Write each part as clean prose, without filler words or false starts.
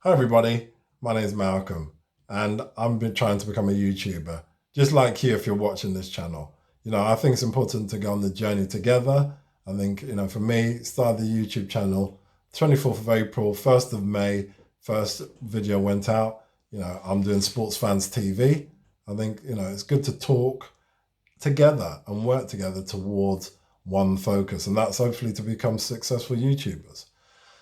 Hi everybody, my name is Malcolm and I've been trying to become a YouTuber, just like you if you're watching this channel. I think it's important to go on the journey together. I think, for me, started the YouTube channel 24th of April, 1st of May, first video went out. I'm doing Sports Fans TV. I think, it's good to talk together and work together towards one focus, and that's hopefully to become successful YouTubers.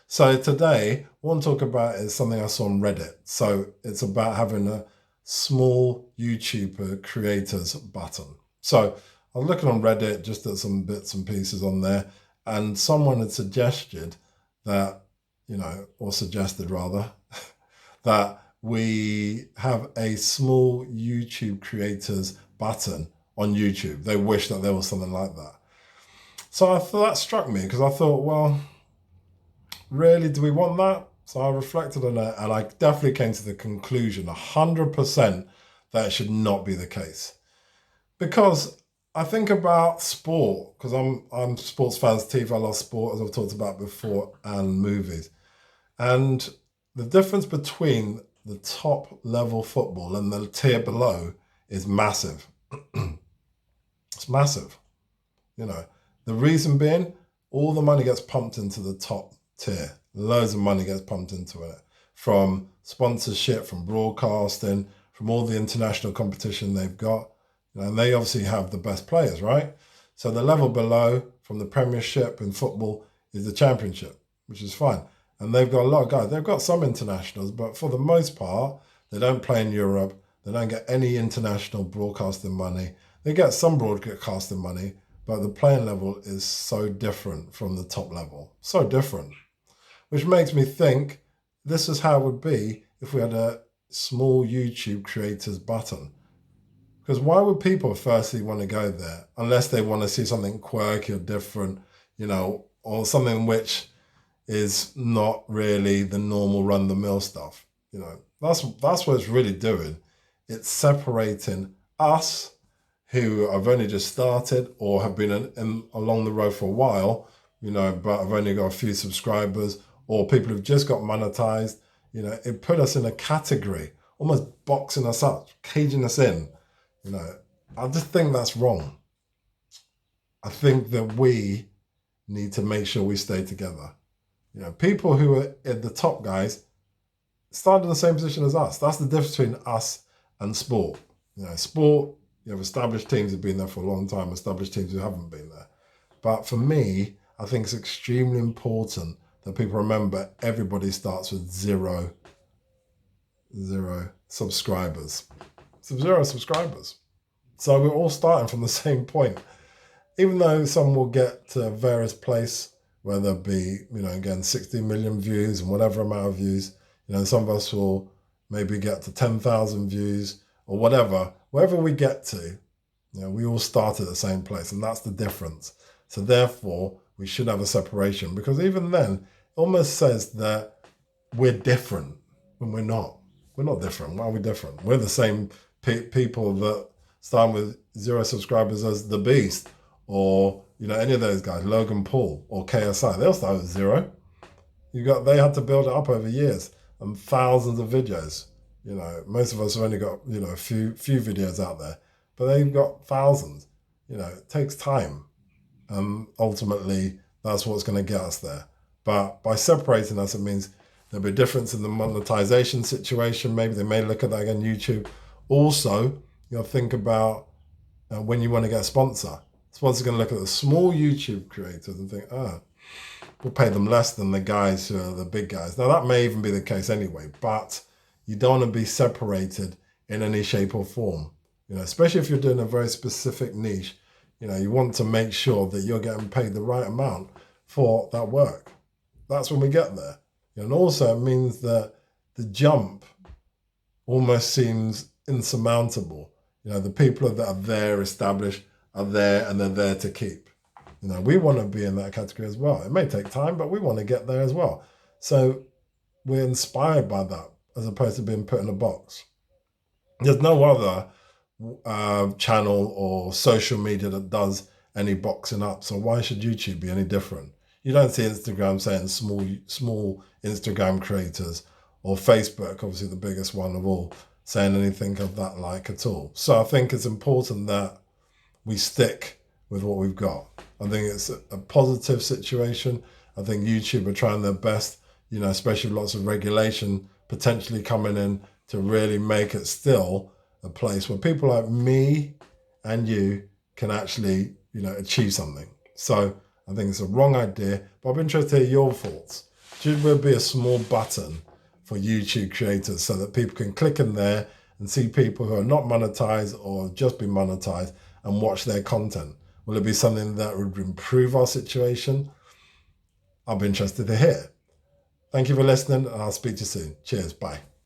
So today, what I want to talk about is something I saw on Reddit. So it's about having a small YouTuber creators button. So I was looking on Reddit just at some bits and pieces on there, and someone had suggested that, or suggested rather, that we have a small YouTube creators button on YouTube. They wish that there was something like that. So I thought that struck me because I thought, well, really, do we want that? So I reflected on it and I definitely came to the conclusion 100% that it should not be the case. Because I think about sport, because I'm Sports Fans TV, I love sport, as I've talked about before, and movies. And the difference between the top level football and the tier below is massive. It's massive. The reason being, all the money gets pumped into the top tier. Loads of money gets pumped into it from sponsorship, from broadcasting, from all the international competition they've got. And they obviously have the best players, right? So the level below from the Premiership in football is the Championship, which is fine. And they've got a lot of guys. They've got some internationals, but for the most part, they don't play in Europe. They don't get any international broadcasting money. They get some broadcasting money, but the playing level is so different from the top level. So different. Which makes me think this is how it would be if we had a small YouTube creators button. Because why would people firstly want to go there unless they want to see something quirky or different, or something which is not really the normal run-the-mill stuff. That's what it's really doing. It's separating us who have only just started or have been along the road for a while, but have only got a few subscribers, or people who've just got monetized. It put us in a category, almost boxing us up, caging us in. I just think that's wrong. I think that we need to make sure we stay together. People who are at the top guys started in the same position as us. That's the difference between us and sport. Sport, you have established teams who've been there for a long time, established teams who haven't been there. But for me, I think it's extremely important that people remember everybody starts with zero subscribers. Zero subscribers. So we're all starting from the same point. Even though some will get to various place, whether it be, again, 60 million views and whatever amount of views, some of us will maybe get to 10,000 views or whatever. Wherever we get to, we all start at the same place, and that's the difference. So therefore, we should have a separation, because even then, it almost says that we're different when we're not. We're not different. Why are we different? We're the same people that start with zero subscribers as The Beast, or any of those guys, Logan Paul or KSI. They'll start with zero. They had to build it up over years and thousands of videos. Most of us have only got a few videos out there, but they've got thousands. It takes time, and ultimately that's what's going to get us there. But by separating us, it means there'll be a difference in the monetization situation. Maybe they may look at that again. YouTube also, think about when you want to get a sponsor. Sponsor's going to look at the small YouTube creators and think, we'll pay them less than the guys who are the big guys. Now, that may even be the case anyway, but you don't want to be separated in any shape or form. Especially if you're doing a very specific niche, you want to make sure that you're getting paid the right amount for that work. That's when we get there. And also it means that the jump almost seems insurmountable. The people that are there established are there, and they're there to keep. We want to be in that category as well. It may take time, but we want to get there as well. So we're inspired by that as opposed to being put in a box. There's no other channel or social media that does any boxing up. So why should YouTube be any different? You don't see Instagram saying small Instagram creators, or Facebook, obviously the biggest one of all, saying anything of that like at all. So I think it's important that we stick with what we've got. I think it's a positive situation. I think YouTube are trying their best, you know, especially with lots of regulation potentially coming in to really make it still a place where people like me and you can actually, you know, achieve something. So I think it's a wrong idea, but I'm interested to hear your thoughts. Should there be a small button for YouTube creators so that people can click in there and see people who are not monetized or just been monetized and watch their content? Will it be something that would improve our situation? I'll be interested to hear. Thank you for listening, and I'll speak to you soon. Cheers. Bye.